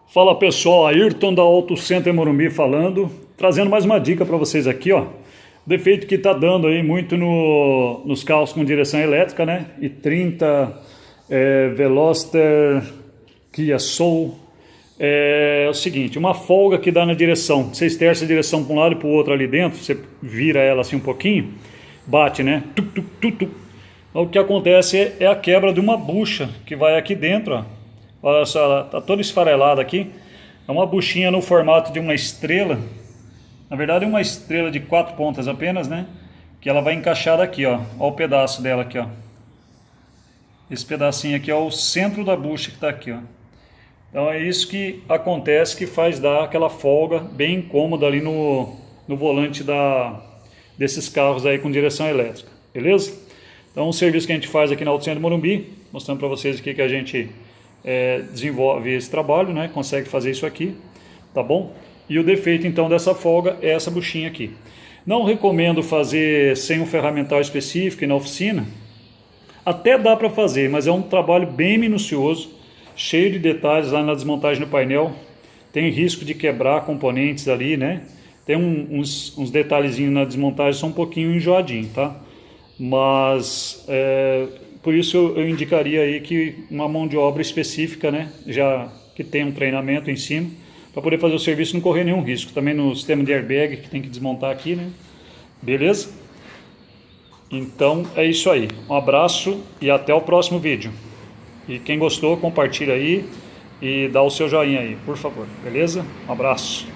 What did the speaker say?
Fala pessoal, Ayrton da Auto Center Morumbi falando, trazendo mais uma dica para vocês aqui, ó. Defeito que tá dando aí muito nos carros com direção elétrica, né? i30, Veloster, Kia Soul. É o seguinte, uma folga que dá na direção. Você esterça a direção para um lado e para o outro ali dentro, você vira ela assim um pouquinho, bate, né? Tuc, tuc, tuc, tuc. Então, o que acontece é a quebra de uma bucha que vai aqui dentro, ó. Olha só, ela está toda esfarelada aqui. É uma buchinha no formato de uma estrela. Na verdade é uma estrela de 4 pontas apenas, né? Que ela vai encaixar aqui, ó. Olha o pedaço dela aqui, ó. Esse pedacinho aqui é o centro da bucha que está aqui, ó. Então é isso que acontece, que faz dar aquela folga bem incômoda ali no volante desses carros aí com direção elétrica. Beleza? Então o serviço que a gente faz aqui na Auto Center Morumbi, mostrando para vocês aqui que a gente desenvolve esse trabalho, né? Consegue fazer isso aqui, tá bom? E o defeito então dessa folga é essa buchinha aqui. Não recomendo fazer sem um ferramental específico e na oficina. Até dá para fazer, mas é um trabalho bem minucioso, cheio de detalhes lá na desmontagem do painel. Tem risco de quebrar componentes ali, né? Tem uns detalhezinhos na desmontagem, são um pouquinho enjoadinho, tá? Mas por isso eu indicaria aí que uma mão de obra específica, né, já que tem um treinamento em cima, para poder fazer o serviço e não correr nenhum risco. Também no sistema de airbag que tem que desmontar aqui, né? Beleza? Então é isso aí. Um abraço e até o próximo vídeo. E quem gostou, compartilha aí e dá o seu joinha aí, por favor. Beleza? Um abraço.